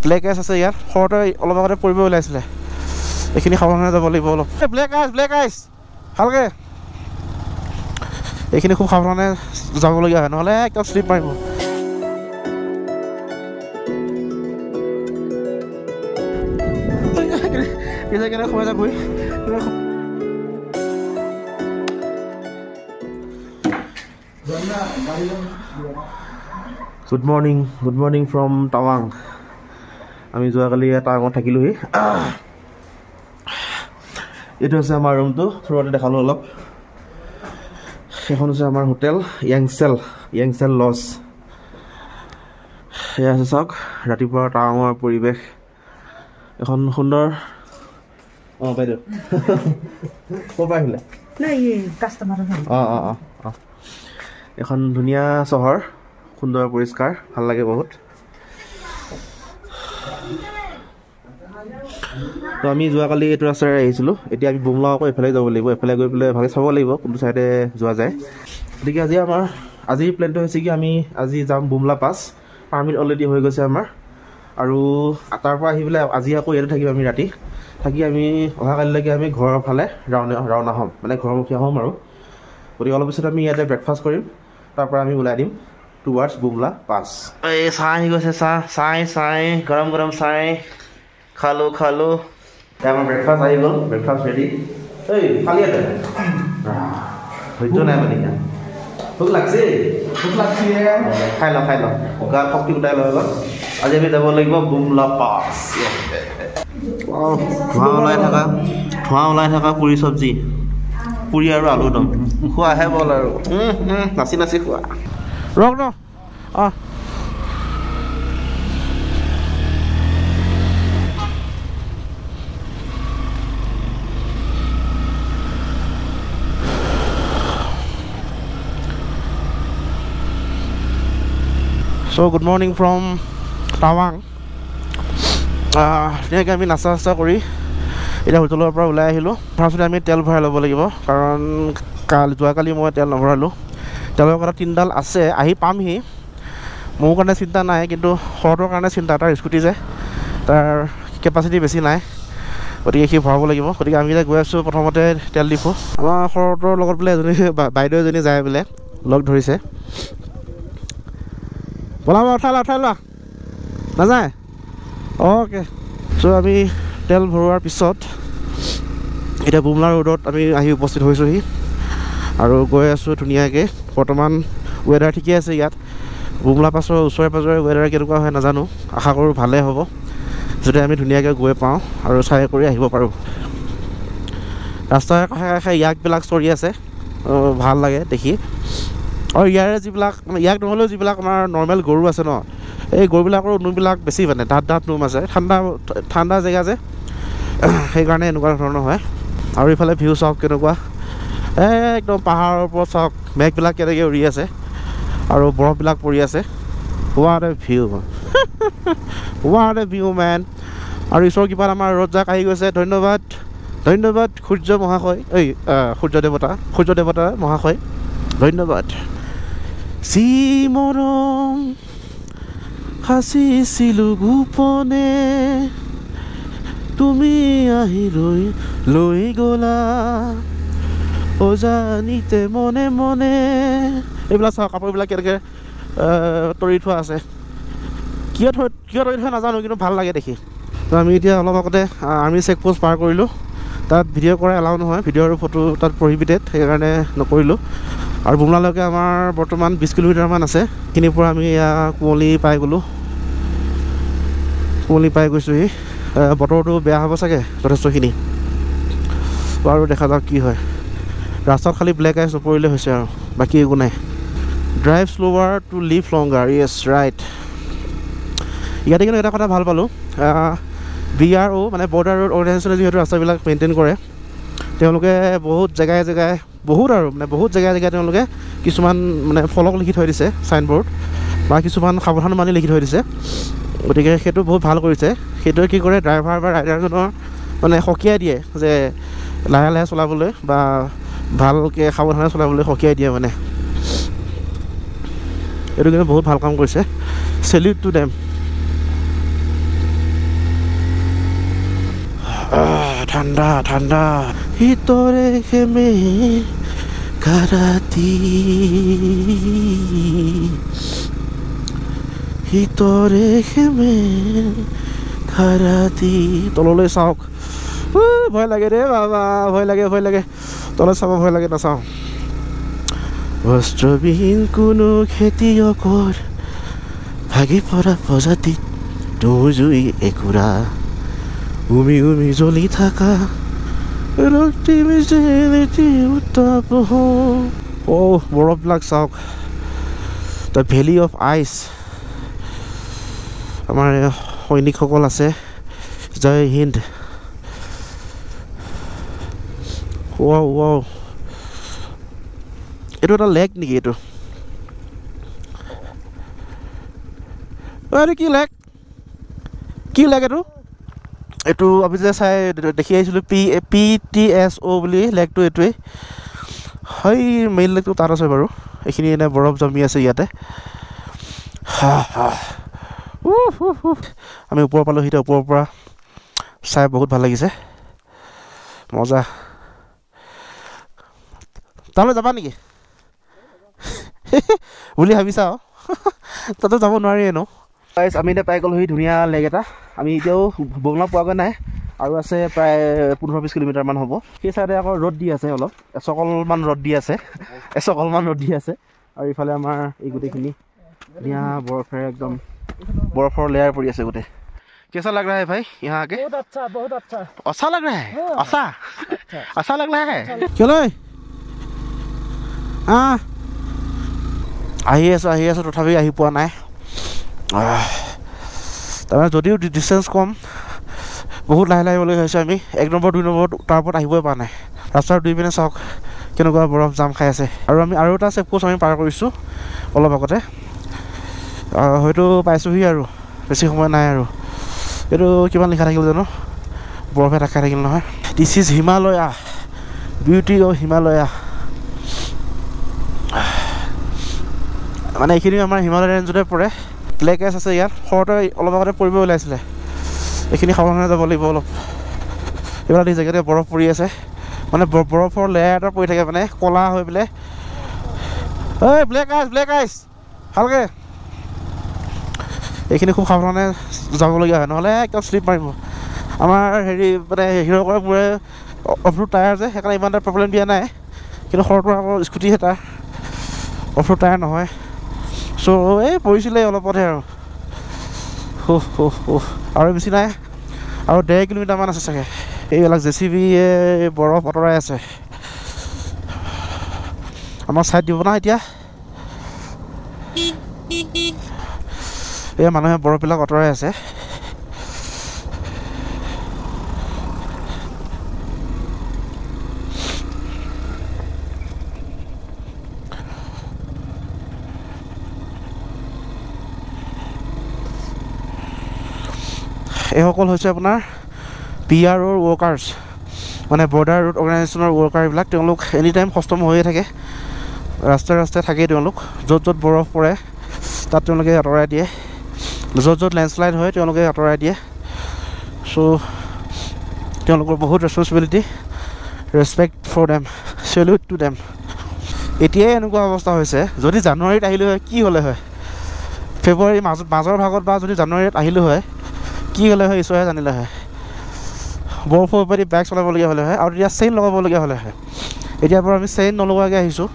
Black ice আছে ইয়াত সৰতে অলপ আগতে পৰিব ওলাইছিলে এইখিনি সাৱধানে যাব লাগিব অলপ ব্লেক আইচ ভালকে এইখিনি খুব সাৱধানে যাবলগীয়া হয় নহ'লে একদম শ্লিপ মাৰিব কেনে সোমাই যাবই গুড মৰ্ণিং ফ্ৰম টাৱাং আমি যোৱাকালি টাৱাঙত থাকিলোহি এইটো হৈছে আমাৰ ৰুমটো থ্ৰুতে দেখালোঁ অলপ সেইখন হৈছে আমাৰ হোটেল য়াংচেল লজ সেয়া আছে চাওক ৰাতিপুৱা টাৱাঙৰ পৰিৱেশ এখন সুন্দৰ বাইদেউ ক'ৰ পৰা আহিলে এখন ধুনীয়া চহৰ সুন্দৰ পৰিষ্কাৰ ভাল লাগে বহুত তো আমি যোৱাকালি এইটো ৰাস্তাৰে আহিছিলোঁ এতিয়া আমি বুমলা আকৌ এইফালে যাব লাগিব এইফালে গৈ পেলাই ভালকৈ চাব লাগিব কোনটো ছাইডে যোৱা যায় গতিকে আজিৰ প্লেনটো হৈছে কি আমি আজি যাম বুমলা পাছ পাৰ্মিট অলৰেডি হৈ গৈছে আমাৰ আৰু তাৰ পৰা আহি পেলাই আজি আকৌ ইয়াতে থাকিম আমি ৰাতি থাকি আমি অহাকালিলৈকে আমি ঘৰৰ ফালে ৰাওনা হ'ম মানে ঘৰমুখীয়া হ'ম আৰু গতিকে অলপ পিছত আমি ইয়াতে ব্ৰেকফাষ্ট কৰিম তাৰ পৰা আমি ওলাই দিম টুৱাৰ্ডছ বুমলা পাছ এই চাহ আহি গৈছে চাহ গৰম চাহ খালোঁ আমাৰ ব্ৰেকফাষ্ট আহি গ'ল ব্ৰেকফাষ্ট ৰেডি এই খালি আছে ধৈৰ্য নাই মানে এতিয়া ভোক লাগছে খাই লওঁ গাত শক্তি গোটাই লওঁ আগত আজি আমি যাব লাগিব বুমলা পাছ ধোঁৱা ওলাই থকা পুৰি চব্জি পুৰি আৰু আলুদম খোৱাহে বল আৰু নাচি খোৱা ৰখ ন অঁ চ' গুড মৰ্ণিং ফ্ৰম টাৱাং ধুনীয়াকৈ আমি নাস্তা কৰি এতিয়া হোটেলৰ পৰা ওলাই আহিলোঁ তাৰপিছতে আমি তেল ভৰাই ল'ব লাগিব কাৰণ যোৱাকালি মই তেল নভৰালোঁ তেলৰ কথা 3ডাল আছে আহি পামহি মোৰ কাৰণে চিন্তা নাই কিন্তু শৰতৰ কাৰণে চিন্তা তাৰ স্কুটি যে তাৰ কেপাচিটি বেছি নাই গতিকে সি ভৰাব লাগিব গতিকে আমি এতিয়া গৈ আছোঁ প্ৰথমতে তেল ডিপু আমাৰ শৰতৰ লগত বোলে বাইদেউ এজনী যায় বোলে লগ ধৰিছে বলাবা উঠাই লোৱা নাযায় অ'কে চ' আমি তেল ভৰোৱাৰ পিছত এতিয়া বুমলা ৰোডত আমি আহি উপস্থিত হৈছোঁহি আৰু গৈ আছোঁ ধুনীয়াকৈ বৰ্তমান ৱেডাৰ ঠিকে আছে ইয়াত বুমলা পাছৰ ওচৰে পাঁজৰে ৱেডাৰ কেনেকুৱা হয় নাজানো আশা কৰোঁ ভালেই হ'ব যাতে আমি ধুনীয়াকৈ গৈ পাওঁ আৰু চাই কৰি আহিব পাৰোঁ ৰাস্তাৰ কাষে ইয়াকবিলাক চৰি আছে ভাল লাগে দেখি আৰু ইয়াৰে যিবিলাক মানে ইয়াক নহ'লেও যিবিলাক আমাৰ নৰ্মেল গৰু আছে ন এই গৰুবিলাকৰ নোমবিলাক বেছি মানে ডাঠ নোম আছে ঠাণ্ডা জেগা যে সেইকাৰণে এনেকুৱা ধৰণৰ হয় আৰু ইফালে ভিউ চাওক কেনেকুৱা একদম পাহাৰৰ ওপৰত চাওক মেঘবিলাক কেনেকৈ উৰি আছে আৰু বৰফবিলাক পৰি আছে হোৱাট এ ভিউ মেন আৰু ঈশ্বৰ কিপাত আমাৰ ৰজাক আহি গৈছে ধন্যবাদ সূৰ্য দেৱতা মহাশয় ধন্যবাদ চি মৰম সাঁচিছিলোঁ গোপনে তুমি আহি লৈ গ'লা অজানিতে মনে এইবিলাক চাওক কাপোৰবিলাক কেনেকৈ তৰি থোৱা আছে কিয় তৰি থোৱা নাজানো কিন্তু ভাল লাগে দেখি তো আমি এতিয়া অলপ আগতে আৰ্মি চেক পোষ্ট পাৰ কৰিলোঁ তাত ভিডিঅ' কৰা এলাউ নহয় ভিডিঅ' আৰু ফটো তাত প্ৰহিবিটেড সেইকাৰণে নকৰিলোঁ আৰু বুমলালৈকে আমাৰ বৰ্তমান 20 কিলোমিটাৰমান আছে সেইখিনিৰ পৰা আমি কুঁৱলী পাই গৈছোঁহি বতৰটো বেয়া হ'ব চাগে যথেষ্টখিনি আৰু দেখা যাওক কি হয় ৰাস্তাত খালি ব্লেক আইচ নপৰিলে হৈছে আৰু বাকী একো নাই drive slower to live longer yes right ইয়াতে কিন্তু এটা কথা ভাল পালোঁ BRO মানে বৰ্ডাৰ ৰোড অৰ্গেনাইজেশ্যনে যিহেতু ৰাস্তাবিলাক মেইনটেইন কৰে তেওঁলোকে বহুত জেগাই তেওঁলোকে কিছুমান মানে ফলক লিখি থৈ দিছে চাইনবোৰ্ড বা কিছুমান সাৱধান মানি লিখি থৈ দিছে গতিকে সেইটো বহুত ভাল কৰিছে সেইটোৱে কি কৰে ড্ৰাইভাৰ বা ৰাইডাৰজনৰ মানে সকীয়াই দিয়ে যে লাহে চলাবলৈ বা ভালকৈ সাৱধানে চলাবলৈ সকীয়াই দিয়ে মানে এইটো কিন্তু বহুত ভাল কাম কৰিছে চেলিউট টু দেম ঠাণ্ডা ঠাণ্ডা ভিতৰে খেমে কাৰাতি ভিতৰে খেমে কাৰাতি তললৈ চাওক ভয় লাগে ৰে বাবা ভয় লাগে তলত চাব ভয় লাগে নাচাওঁ বস্ত্ৰবিহীন কোনো খেতিয়কৰ ভাগি পৰা প্ৰজাতিত জুই একুৰা উমি উমি জ্বলি থকা বৰফবিলাক চাওক দ্য ভেলি অফ আইচ আমাৰ সৈনিকসকল আছে জয় হিন্দ এইটো এটা লেক নেকি এইটো কি লেক এইটো এইটো আমি যে চাই দেখি আহিছিলোঁ PTSO বুলি লেকটো এইটোৱেই হয় মেইন লেকটো তাত আছে বাৰু এইখিনি এনে বৰফ জমি আছে ইয়াতে আমি ওপৰ পালোহি এতিয়া ওপৰৰ পৰা চাই বহুত ভাল লাগিছে মজা তালৈ যাবা নেকি বুলি ভাবিছা তাতো যাব নোৱাৰিয়ে ন আমি এতিয়া পাই গ'লোহি ধুনীয়া লেক এটা আমি এতিয়াও বগলা পোৱাগৈ নাই আৰু আছে প্ৰায় 15-20 কিলোমিটাৰমান হ'ব সেই চাইডে আকৌ ৰ'দ দি আছে অলপ এচকলমান ৰ'দ দি আছে আৰু ইফালে আমাৰ এই গোটেইখিনি ধুনীয়া বৰফেৰে একদম বৰফৰ লেয়াৰ পৰি আছে গোটেই कैसा लग रहा है भाई यहाँ आके बहुत अच्छा लग रहा है अच्छा लग रहा है चलो আহি আছোঁ তথাপি আহি পোৱা নাই তাৰমানে যদিও ডিষ্টেঞ্চ কম বহুত লাহে আহিবলগীয়া হৈছে আমি 1 নম্বৰ 2 নম্বৰ তাৰ ওপৰত আহিবই পৰা নাই ৰাস্তাৰ দুই পিনে চাওক কেনেকুৱা বৰফ জাম খাই আছে আৰু আমি আৰু এটা চেকপোষ্ট আমি পাৰ কৰিছোঁ অলপ আগতে হয়তো পাইছোঁহি আৰু বেছি সময় নাই আৰু এইটো কিমান লিখা থাকিল জানো বৰফে দেখা থাকিল নহয় this is Himalaya beauty of Himalaya মানে এইখিনি আমাৰ হিমালয় ৰেঞ্জতে পৰে ব্লেক আইচ আছে ইয়াত খৰতে অলপ আগতে পৰিব ওলাইছিলে এইখিনি সাৱধানে যাব লাগিব অলপ এইবিলাক জেগাতে বৰফ পৰি আছে মানে বৰফৰ লেয়াৰ এটা পৰি থাকে মানে ক'লা হৈ পেলাই ব্লেক আইচ ভালকৈ এইখিনি খুব সাৱধানে যাবলগীয়া হয় নহ'লে একদম শ্লিপ মাৰিব আমাৰ হেৰি মানে হিৰ' কৰে মোৰে অফৰোড টায়াৰ যে সেইকাৰণে ইমান এটা প্ৰব্লেম দিয়া নাই কিন্তু সৰটো আকৌ স্কুটি এটা অফৰোড টায়াৰ নহয় চ' এই পৰিছিলে অলপতহে আৰু বেছি নাই আৰু 1.5 কিলোমিটাৰমান আছে চাগে এইবিলাক JCBয়ে বৰফ আঁতৰাই আছে আমাৰ ছাইড দিব না এতিয়া এই মানুহে বৰফবিলাক আঁতৰাই আছে এইসকল হৈছে আপোনাৰ PROৰ ৱৰ্কাৰ্ছ মানে বৰ্ডাৰ ৰোড অৰ্গেনাইজেশ্যনৰ ৱৰ্কাৰ এইবিলাক তেওঁলোক এনি টাইম কষ্টম হৈয়ে থাকে ৰাস্তাই থাকেই তেওঁলোক য'ত বৰফ পৰে তাত তেওঁলোকে আঁতৰাই দিয়ে য'ত লেণ্ডশ্লাইড হয় তেওঁলোকে আঁতৰাই দিয়ে চ' তেওঁলোকৰ বহুত responsibility respect for them salute to them এতিয়াই এনেকুৱা অৱস্থা হৈছে যদি জানুৱাৰীত আহিলে হয় কি হ'লে হয় ফেব্ৰুৱাৰী মাজৰ ভাগত বা যদি জানুৱাৰীত আহিলে হয় কি হ'লে হয় ঈশ্বৰে জানিলে হয় বৰফৰ ওপৰেদি বাইক চলাবলগীয়া হ'লে হয় আৰু তেতিয়া চেইন লগাবলগীয়া হ'লে হয় এতিয়াৰ পৰা আমি চেইন নলগোৱাকৈ আহিছোঁ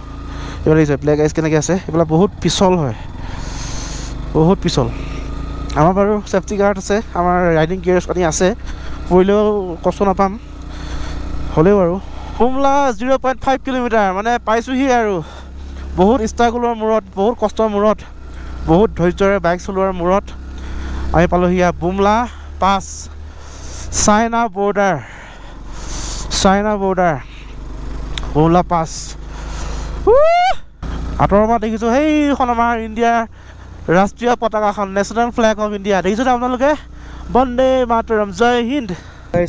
এইবিলাক দেখিছে ব্লেক আইচ কেনেকৈ আছে এইবিলাক বহুত পিছল হয় বহুত পিছল আমাৰ বাৰু ছেফটি গাৰ্ড আছে আমাৰ ৰাইডিং গিয়াৰ্ছ পাতি আছে পৰিলেও কষ্ট নাপাম হ'লেও আৰু কুমলা 0.5 কিলোমিটাৰ মানে পাইছোঁহি আৰু বহুত ষ্ট্ৰাগলৰ মূৰত বহুত কষ্টৰ মূৰত বহুত ধৈৰ্যৰে বাইক চলোৱাৰ মূৰত আমি পালোঁহি বুমলা পাছ চাইনা বৰ্ডাৰ বুমলা পাছ আঁতৰৰ পৰা দেখিছোঁ সেইখন আমাৰ ইণ্ডিয়াৰ ৰাষ্ট্ৰীয় পতাকাখন নেশ্যনেল ফ্লেগ অফ ইণ্ডিয়া দেখিছোঁ আপোনালোকে বন্দে মাতৰম জয় হিন্দ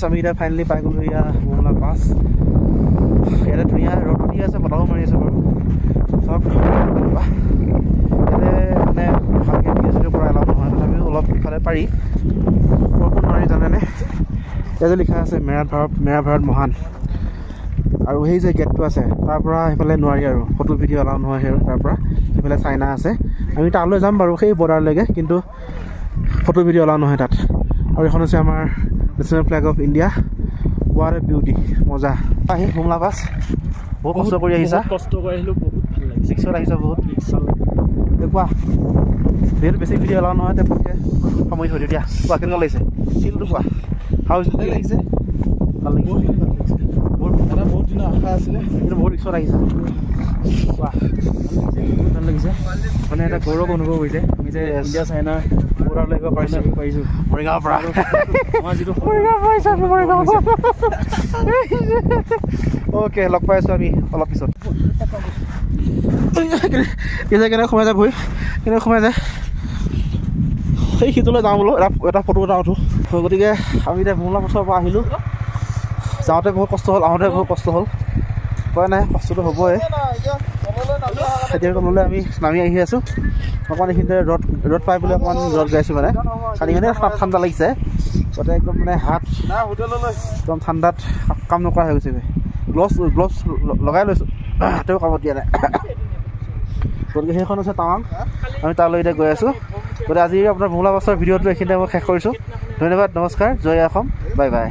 আমি এতিয়া ফাইনেলি পাই গ'লোঁ বুমলা পাছ ইয়াতে ধুনীয়া ৰ'দ দি আছে বতাহো মাৰি আছে বাৰু চাওক ইয়াতে মানে ভালকৈ পৰা এলাউ নহয় তথাপিও অলপ ইফালে পাৰি বৰষুণ মাৰি জানেনে ইয়াত যে লিখা আছে মেৰা ভাৰত মহান। আৰু সেই যে গেটটো আছে তাৰ পৰা সেইফালে নোৱাৰি আৰু ফটো ভিডিঅ' এলাউ নহয় সেই তাৰ পৰা। সেইফালে চাইনা আছে, আমি তালৈ যাম বাৰু সেই বৰ্ডাৰলৈকে, কিন্তু ফটো ভিডিঅ' এলাউ নহয় তাত। আৰু এখন হৈছে আমাৰ national flag of India. What a beauty, মজা। আহি বুমলা পাছ বহুত কষ্ট কৰি আহিছা। কষ্ট কৰি আহিলোঁ, বহুত ভাল লাগিছে। ছিক্সত আহিছা বহুত কোৱা, যিহেতু বেছি ভিডিঅ' এলাউ নহয় তেওঁলোকে সময় থৈ দিওঁ দিয়া। কোৱা কেনেকুৱা লাগিছে চিনটো, কোৱা হাউ লাগিছে? ভাল লাগিছে, বহুত দিনৰ আশা আছিলে, কিন্তু বহুত ৰিক্সত আহিছা। কোৱা ভাল লাগিছে, মানে এটা গৌৰৱ অনুভৱ হৈছে আমি যে ইণ্ডিয়া চাইনা বৰ্ডাৰলৈ আহিব পাৰিছোঁ মৰিগাঁৱৰ পৰা। অ'কে, লগ পাই আছোঁ আমি অলপ পিছত। কেনেকৈ সোমাই যায় ভৰি, কেনেকৈ সোমাই যায়। সেই সিটোলৈ যাওঁ বোলো, এটা ফটো এটা উঠোঁ। গতিকে আমি এতিয়া বুমলা পাছৰ পৰা আহিলোঁ। যাওঁতে বহুত কষ্ট হ'ল, আহোঁতে বহুত কষ্ট হ'ল, উপায় নাই, কষ্টটো হ'বই। এতিয়া তললৈ আমি নামি আহি আছোঁ। অকণমান এইখিনিতে ৰ'দ পাই বুলি অকণমান ৰ'দ গাইছোঁ, মানে খালি মানে ঠাণ্ডা লাগিছে তাতে, একদম মানে হাত একদম ঠাণ্ডাত কাম নকৰা হৈ গৈছে। গ্লভছ লগাই লৈছোঁ, হাতেও কামত দিয়া নাই। গতিকে সেইখন হৈছে টাৱাং, আমি তালৈ এতিয়া গৈ আছোঁ। গতিকে আজি আপোনাৰ বুমলা পাছৰ ভিডিঅ'টো এইখিনিতে মই শেষ কৰিছোঁ। ধন্যবাদ, নমস্কাৰ, জয় অসম, বাই বাই।